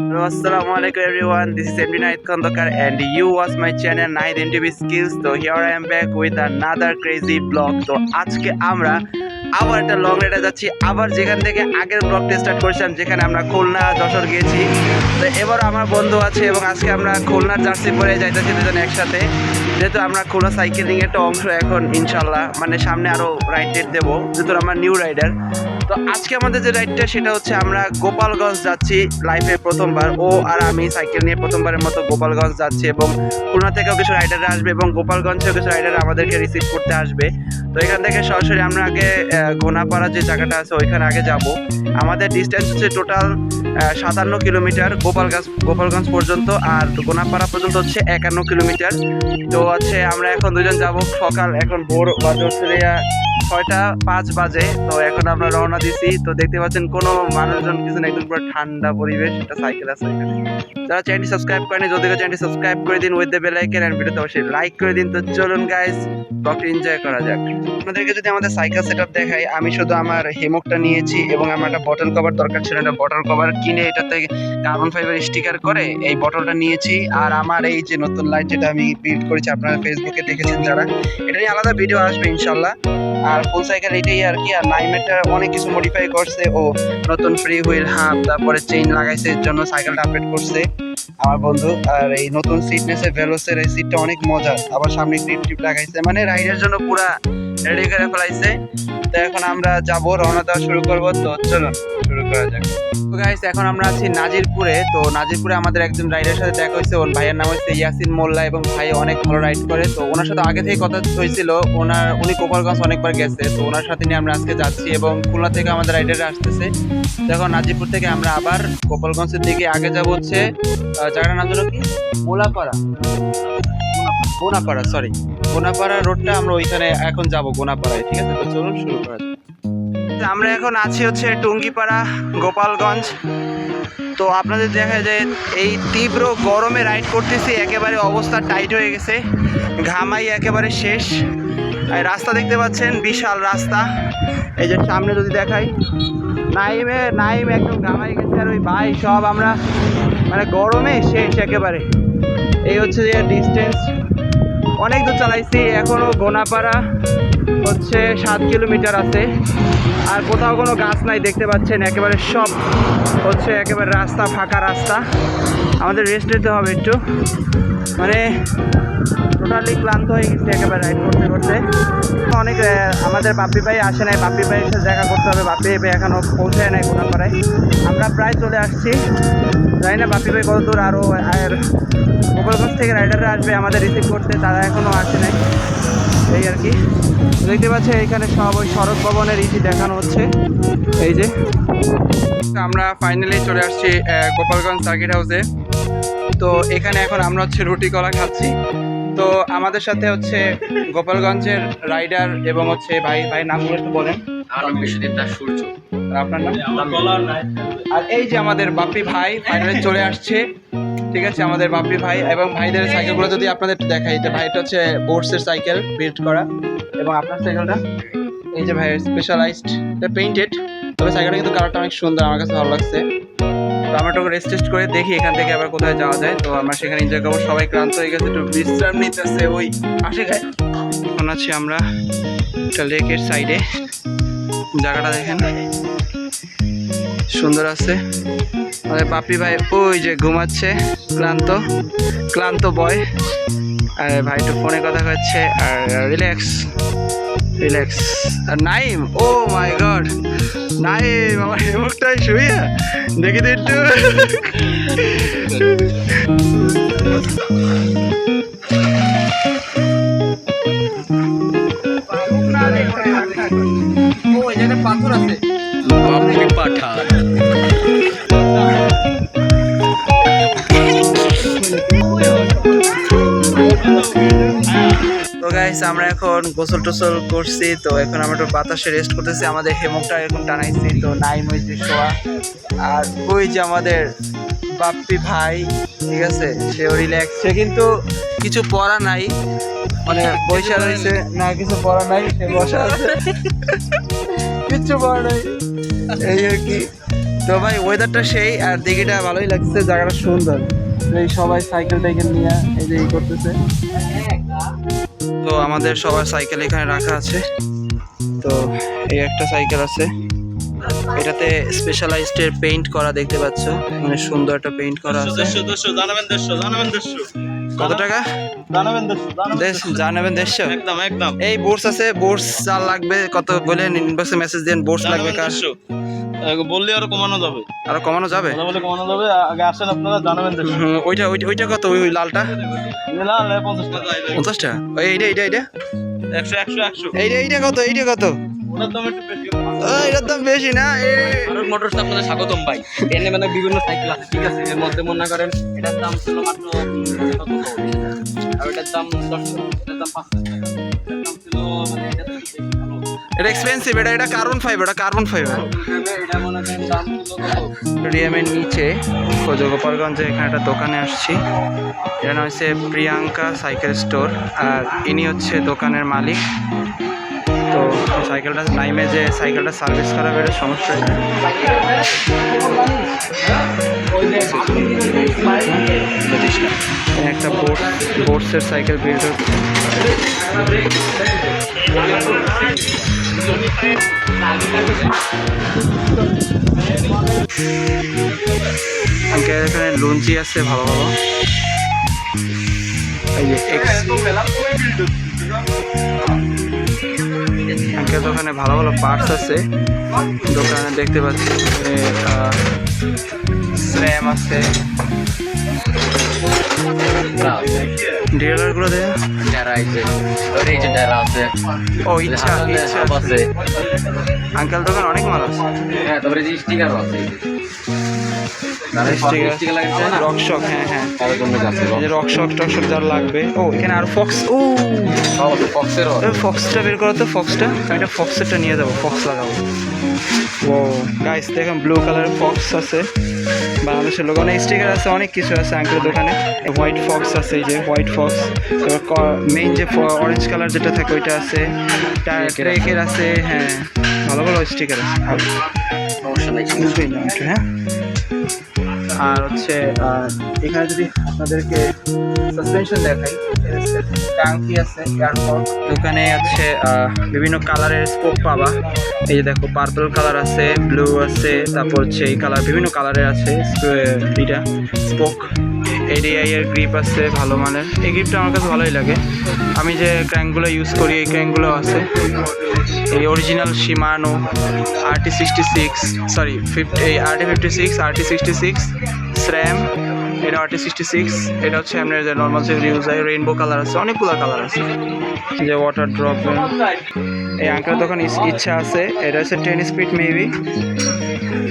Hello, assalamu alaikum everyone. This is MD Naid Khandakar and you watch my channel Naid NTV Skills. So here I am back with another crazy vlog. তো আজকে আমরা আবার একটা long রাইডে যাচ্ছি, আবার যেখান থেকে আগের ব্লগটা স্টার্ট করেছিলাম, যেখানে আমরা খুলনা যশোর গিয়েছি। তো এবার আমার বন্ধু আছে এবং আজকে আমরা খুলনার জার্সি পরে যাইতেছি দুজন একসাথে, যেহেতু আমরা খুলনা সাইকেলিং একটা অংশ এখন ইনশাল্লাহ, মানে সামনে আরও রাইড টেট দেবো, যেহেতু আমরা নিউ রাইডার। তো আজকে আমাদের যে রাইডটা সেটা হচ্ছে আমরা গোপালগঞ্জ যাচ্ছি, লাইফে প্রথমবার ও আর আমি সাইকেল নিয়ে প্রথমবারের মতো গোপালগঞ্জ যাচ্ছি, এবং খুলনা থেকেও কিছু রাইডাররা আসবে এবং গোপালগঞ্জেও কিছু রাইডাররা আমাদেরকে রিসিভ করতে আসবে। তো এখান থেকে সরাসরি আমরা আগে গোনাপাড়া যে জায়গাটা আছে ওইখানে আগে যাব। আমাদের ডিস্টেন্স হচ্ছে টোটাল 57 কিলোমিটার গোপালগঞ্জ পর্যন্ত, আর গোনাপাড়া পর্যন্ত হচ্ছে 51 কিলোমিটার। তো হচ্ছে আমরা এখন দুজন যাব, সকাল এখন ভোর বাজে হচ্ছে 6:05 বাজে। তো এখন আমরা রওনা দিছি। তো দেখতে পাচ্ছেন কোনো মানুষজন কিছু না, একদম পুরো ঠান্ডা পরিবেশ, একটা সাইকেল আছে এখানে। যারা চ্যানেলটি সাবস্ক্রাইব করেনি, যদি চ্যানেলটি সাবস্ক্রাইব করে দিন with the bell icon, and ভিডিওতে অবশ্যই লাইক করে দিন। তো চলুন গাইস, ব্লগটা এনজয় করা যাক। আপনাদেরকে যদি আমাদের সাইকেল সেটআপ দেখাই, আমি শুধু আমার হেমকটা নিয়েছি এবং আমার একটা বটল কভার দরকার ছিল, একটা বটল কভার কিনে এটাতে কার্বন ফাইবার স্টিকার করে এই বটলটা নিয়েছি। আর আমার এই যে নতুন লাইট যেটা আমি বিল্ড করেছি, আপনারা ফেসবুকে দেখেছেন যারা, এটা নিয়ে আলাদা ভিডিও আসবে ইনশাল্লাহ। আর ফুল সাইকেল এটাই আর কি। আর নাইমেটা অনেক কিছু মডিফাই করছে, ও নতুন ফ্রি হুইল হাব, তারপরে চেইন লাগাইছে, এর জন্য সাইকেলটা আপডেট করছে আমার বন্ধু। আর এই নতুন সিটনেসের ভেলোসের এই সিটটা অনেক মজার, আবার সামনে গ্রিপ টিপ লাগাইছে, মানে রাইডের জন্য পুরা রেডি করে ফেলাইছে। তো এখন আমরা যাব, রওনা দেওয়া শুরু করবো। তো চলুন শুরু করা যাক। তো গাইস, এখন আমরা আছি নাজিরপুরে। তো নাজিরপুরে আমাদের একজন রাইডারের সাথে দেখা হয়েছে, ওর ভাইয়ের নাম হচ্ছে ইয়াসিন মোল্লা, এবং ভাই অনেক ভালো রাইড করে। তো ওনার সাথে আগে থেকে কথা হয়েছিল, উনি গোপালগঞ্জ অনেকবার গেছে। তো ওনার সাথে নিয়ে আমরা আজকে যাচ্ছি, এবং খুলনা থেকে আমাদের রাইডাররা আসতেছে। এখন নাজিরপুর থেকে আমরা আবার গোপালগঞ্জের দিকে আগে যাব, হচ্ছে জায়গাটার নাম হলো কি, গোনাপাড়া, সরি গোনাপাড়া রোডটা, আমরা ওইখানে এখন যাব গোনাপাড়ায়, ঠিক আছে? তো চলুন শুরু করা যাক। আমরা এখন আছি হচ্ছে টুঙ্গিপাড়া, গোপালগঞ্জ। তো আপনাদের দেখা যায় এই তীব্র গরমে রাইড করতেছি, একেবারে অবস্থা টাইট হয়ে গেছে, ঘামাই একেবারে শেষ। আর রাস্তা দেখতে পাচ্ছেন, বিশাল রাস্তা। এই যে সামনে যদি দেখাই, নাইম একদম ঘামাই গেছে, আর ওই ভাই সব আমরা মানে গরমে শেষ একেবারে। এই হচ্ছে যে ডিস্টেন্স, অনেক দূর চালাইছি, এখনও গোনাপাড়া হচ্ছে 7 কিলোমিটার আছে। আর কোথাও কোনো গাছ নাই দেখতে পাচ্ছেন, একেবারে সব হচ্ছে একেবারে রাস্তা, ফাঁকা রাস্তা। আমাদের রেস্ট নিতে হবে একটু, মানে টোটালি ক্লান্ত হয়ে গেছে একেবারে রাইড করতে করতে। অনেক আমাদের বাপ্পি ভাই আসে নাই, বাপ্পি ভাইয়ের সাথে দেখা করতে হবে। বাপ্পি ভাই এখনও পৌঁছায় নাই গোনাপাড়ায়, আমরা প্রায় চলে আসছি। জানি না বাপ্পি ভাই কত দূর, আরও আর গোপালগঞ্জ থেকে রাইডাররা আসবে আমাদের রিসিভ করতে, তারা এখনও আসে নাই, এই আর কি। দেখতে পাচ্ছি এখানে সব ওই সড়ক ভবনের ইতি দেখানো হচ্ছে। এই যে আমরা ফাইনালি চলে আসছি গোপালগঞ্জ সার্কিট হাউসে। তো এখানে এখন আমরা হচ্ছে রুটি কলা খাচ্ছি। তো আমাদের সাথে হচ্ছে গোপালগঞ্জের রাইডার এবং হচ্ছে ভাইয়ের নামগুলো একটু বলেন। বিশ্বজিৎ দাস সূর্য। আপনার নাম? আর এই যে আমাদের বাপ্পি ভাই ফাইনালি চলে আসছে, ঠিক আছে? আমাদের বাপ্পি ভাই এবং ভাইদের সাইকেলগুলো যদি আপনাদের একটু দেখাই, যে ভাইটা হচ্ছে বোর্ডসের সাইকেল বিল্ড করা, এবং আপনার সাইকেলটা এই যে ভাইয়ের স্পেশালাইজড, এটা পেইন্টেড, তবে সাইকেলটা কিন্তু কালারটা অনেক সুন্দর, আমার কাছে ভালো লাগছে। তো আমরা একটু রেস্ট করে দেখি এখান থেকে আবার কোথায় যাওয়া যায়। তো আমরা সেখানে এনজয় করবো, সবাই ক্লান্ত হয়ে গেছে, একটু বিশ্রাম নিতেছে ওই পাশে গায়ে। এখন আছি আমরা একটা লেকের সাইডে, জায়গাটা দেখেন সুন্দর আছে। আমাদের বাপ্পি ভাই ওই যে ঘুমাচ্ছে, ক্লান্ত বয়। আর ভাই একটু ফোনে কথা হচ্ছে, আর রিল্যাক্স। আর নাইম, ও মাই গড, নাইম আমার হেমকটাই শুইয়া দেখি তো একটু। ও এখানে পাথর আছে, পাঠা। তো গাইস, আমরা এখন গোসল টোসল করছি। তো এখন আমরা একটু বাতাসে রেস্ট করতেছি, আমাদের হেমকটা এখন টানাইছি। তো নাইম ওই যে শোয়া, আর ওই যে আমাদের বাপ্পি ভাই, ঠিক আছে, সেও রিল্যাক্স। সে কিন্তু কিছু পড়া নাই, মানে বসে রয়েছে না, কিছু পড়া নাই, সে বসা আছে, কিচ্ছু পড়া নাই, এই আর কি। তো ভাই ওয়েদারটা সেই, আর দিঘিটা ভালোই লাগছে, জায়গাটা সুন্দর। এই সবাই সাইকেল টাইকেল নিয়ে এই যে এই করতেছে। তো আমাদের সবার সাইকেল এখানে রাখা আছে। তো এই একটা সাইকেল আছে, এটাতে স্পেশালাইজড এর পেইন্ট করা দেখতে পাচ্ছ, মানে সুন্দর একটা পেইন্ট করা আছে। কত টাকা? জানাবেন 150। একদম একদম এই বোর্ডস আছে, বোর্ডস যা লাগবে কত বলেন, ইনবক্সে মেসেজ দেন বোর্ডস লাগবে কার। বললে আরো কমানো যাবে, আরো কমানো যাবে? বলে কমানো যাবে। আগে আসেন আপনারা, জানাবেন। ওইটা ওইটা ওইটা কত? ওই লালটা না 50 টাকা। 50 টাকা। ওই এইটা এইটা এইটা 100 100 100। এইটা এইটা কত? এইটা কত? ওটার দাম একটু বেশি। এটার দাম বেশি না? ভারত মোটরস আপনাদের স্বাগতম ভাই। এখানে মানে বিভিন্ন সাইকেল আছে, ঠিক আছে? এর মধ্যে মনে করেন এটার দাম ছিল মাত্র আর এটার দাম 10 টাকা, এটার দাম 5 টাকা। এটার দাম ছিল মানে এটা থেকে বেশি ভালো। এটা এক্সপেন্সিভ, এটা কার্বন ফাইবার, এটা কার্বন ফাইবার। এটা মনে করেন দাম ছিল কত? রিয়ামের নিচে গোপালগঞ্জে এখানে একটা দোকানে আসছি। এর নাম হচ্ছে প্রিয়াঙ্কা সাইকেল স্টোর, আর ইনি হচ্ছে দোকানের মালিক। তো সাইকেলটা নাইমে যে সাইকেলটা সার্ভিস করাবে এটা সমস্যা নেই। একটা বোর্ডসের সাইকেল বিল্ড হচ্ছে। এখানে লুঞ্চি আছে ভালো ভালো। এই যে দোকানে ভালো ভালো পার্টস আছে। দোকানে দেখতে পাচ্ছি স্র্যাম আছে, ডিএলআর গুলো দেয়। ও ইচ্ছা আছে। আঙ্কেল দোকান অনেক মাল আছে। রকশক, হ্যাঁ হ্যাঁ, রকশক টকশক যার লাগবে। ও এখানে আর ফক্স, ও ফক্সটা বের করো তো, ফক্সটা। আমি এটা ফক্সেরটা নিয়ে যাবো, ফক্স লাগাবো। ও গাইস দেখেন ব্লু কালারের ফক্স আছে, বাংলাদেশের লোক, অনেক স্টিকার আছে, অনেক কিছু আছে আঙ্কেলের দোকানে। হোয়াইট ফক্স আছে, এই যে হোয়াইট ফক্স। তারপর মেইন যে অরেঞ্জ কালার যেটা থাকে ওইটা আছে, ট্রেকের আছে। হ্যাঁ ভালো ভালো স্টিকার আছে, বুঝবেই না একটু। হ্যাঁ আর হচ্ছে এখানে যদি আপনাদেরকে সাসপেনশন দেখাই, টাঙ্কি আছে, এয়ারপড। দোকানে আছে বিভিন্ন কালারের স্পোক পাবা। এই যে দেখো পার্পল কালার আছে, ব্লু আছে, তারপর হচ্ছে এই কালার, বিভিন্ন কালারের আছে এটা স্পোক। এডিআই এর গ্রিপ আছে ভালো মানের, এই গ্রিপটা আমার কাছে ভালোই লাগে। আমি যে ক্র্যাঙ্কগুলো ইউজ করি এই ক্র্যাঙ্কগুলো আছে। এই অরিজিনাল শিমানো RT66, সরি এই RT56, RT66 SRAM, এটা RT66। এটা হচ্ছে আপনার যে নর্মাল যেগুলো ইউজ হয়, রেইনবো কালার আছে, অনেকগুলো কালার আছে। যে ওয়াটার ড্রপ। এই আঙ্কেলের দোকান ইচ্ছা আছে, এটা হচ্ছে 10 স্পিড মেবি।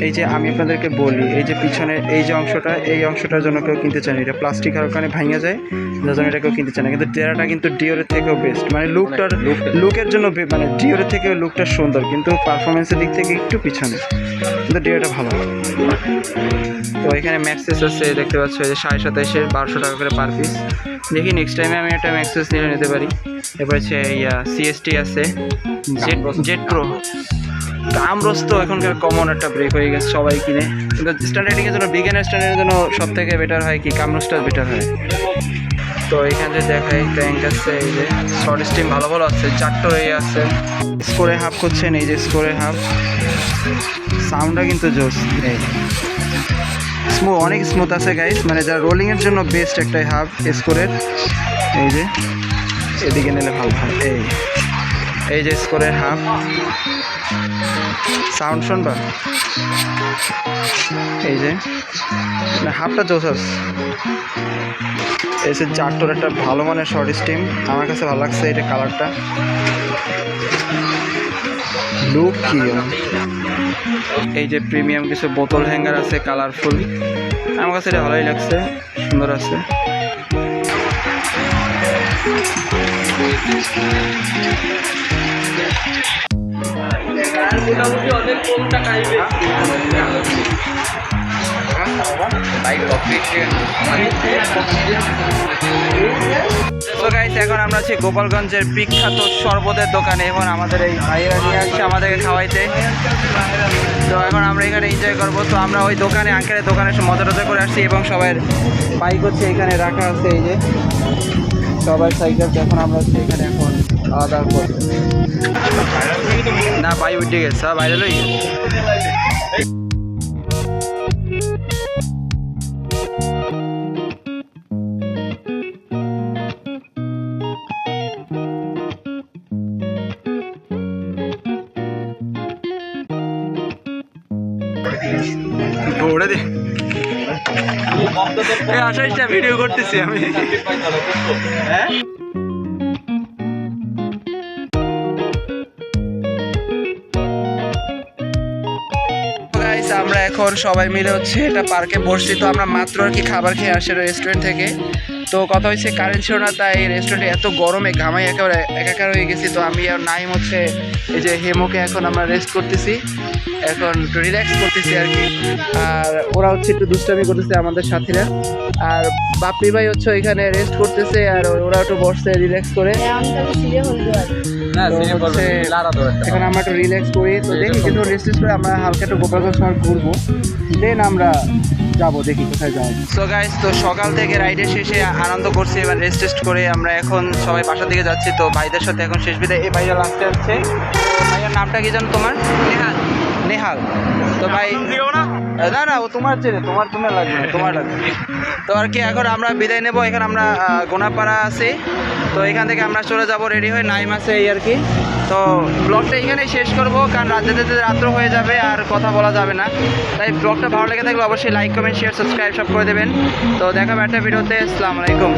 এই যে আমি আপনাদেরকে বলি, এই যে পিছনের এই যে অংশটা, এই অংশটার জন্য কেউ কিনতে চায় না, এটা প্লাস্টিক আর ওখানে ভাঙা যায়, যার জন্য এটা কেউ কিনতে চায় না। কিন্তু ডেরাটা কিন্তু ডিওরের থেকেও বেস্ট, মানে লুকের জন্য, মানে ডিওরের থেকেও লুকটা সুন্দর, কিন্তু পারফরমেন্সের দিক থেকে একটু পিছনে, কিন্তু ডিওটা ভালো। তো এখানে ম্যাক্সেস আছে দেখতে পাচ্ছ, এই যে 27.5-এর 1200 টাকা করে পার পিস। দেখি নেক্সট টাইমে আমি একটা ম্যাক্সেস নিতে পারি। এরপর হচ্ছে CST আছে, জেট প্রো। আমরোজ তো এখনকার কমন একটা ব্রেক হয়ে গেছে, সবাই কিনে। কিন্তু স্ট্যান্ডার্ডিংয়ের জন্য, বিজ্ঞানের স্ট্যান্ডার্ডের জন্য সব থেকে বেটার হয় কি, কামরোজটা বেটার হয়। তো এখানে দেখাই ট্যাঙ্ক আছে, এই যে শর্ট স্টিম ভালো ভালো আছে, 4টো এই আছে। স্কোরে হাফ করছেন, এই যে স্কোরে হাফ, সাউন্ডটা কিন্তু জোস, এই অনেক স্মুথ আছে গাইস, মানে যা রোলিংয়ের জন্য বেস্ট একটাই হাফ স্কোরের। এই যে এদিকে নিলে ভালো হয়, এই যে স্কোরের হাফ, সাউন্ড শুনবা, এই যে হাফটা জোসাস। এই যে 4টোর একটা ভালো মানের শর্ট স্টিম, আমার কাছে ভালো লাগছে এটা কালারটা। লুক কি, এই যে প্রিমিয়াম কিছু বোতল হ্যাঙ্গার আছে কালারফুল, আমার কাছে এটা ভালোই লাগছে, সুন্দর আছে। মোটামুটি অনেক কম টাকায় বাইক অফিসিয়াল তো গাইস এখন আমরা আছি গোপালগঞ্জের বিখ্যাত শরবতের দোকানে। এখন আমাদের এই ভাইয়েরা নিয়ে আসছে আমাদেরকে খাওয়াইতে। তো এখন আমরা এখানে এনজয় করবো। তো আমরা ওই দোকানে আঙ্কেলের দোকানে মজা টজা করে আসছি এবং সবাই বাইক হচ্ছে এখানে রাখা আছে। এই যে সবার সাইকেল। এখন আমরা হচ্ছে এখানে এখন খাওয়া দাওয়া করবো না। ভাই উঠে গেছে, সব বাইরে লই দৌড়ে দে। আঠাশটা ভিডিও করতেছি আমি। হ্যাঁ আমরা এখন সবাই মিলে হচ্ছে এটা পার্কে বসছি। তো আমরা মাত্র আর কি খাবার খেয়ে আসি রেস্টুরেন্ট থেকে। তো কথা হচ্ছে কারেন্ট ছিল না, তাই রেস্টুরেন্টে এত গরমে ঘামাই একেবারে একাকার হয়ে গেছি। তো আমি আর নাইম হচ্ছে এই যে হেমোকে এখন আমরা রেস্ট করতেছি, এখন একটু রিল্যাক্স করতেছি আর কি। আর ওরা হচ্ছে একটু দুষ্টামি করতেছে আমাদের সাথীরা। আর বাপ্পি ভাই হচ্ছে এখানে রেস্ট করতেছে আর ওরা একটু বসছে রিল্যাক্স করে। এখন আমরা একটু রিল্যাক্স করি। তো দেখি কিন্তু রেস্ট করে আমরা হালকা একটু গোপালগঞ্জ শহর ঘুরবো, দেন আমরা যাবো, দেখি কোথায় যাই। সো গাইস, তো সকাল থেকে রাইডের শেষে আনন্দ করছি, এবার রেস্ট করে আমরা এখন সবাই বাসার দিকে যাচ্ছি। তো ভাইদের সাথে এখন শেষ বিদায়। এই ভাইয়া লাস্টে আসছে। ভাইয়ার নামটা কি জানো তোমার? নেহাল। নেহাল। তো ভাই না না, ও তোমার চেনে, তোমার লাগবে না, তোমার লাগবে। তো আর কি এখন আমরা বিদায় নেবো। এখানে আমরা গোনাপাড়া আছি। তো এখান থেকে আমরা চলে যাব রেডি হয়ে, নাইম আছে এই আর কি। তো ব্লগটা এখানেই শেষ করবো, কারণ যেতে যেতে রাত্র হয়ে যাবে আর কথা বলা যাবে না। তাই ব্লগটা ভালো লেগে থাকলে অবশ্যই লাইক কমেন্ট শেয়ার সাবস্ক্রাইব সব করে দেবেন। তো দেখা হবে একটা ভিডিওতে। আসসালামু আলাইকুম।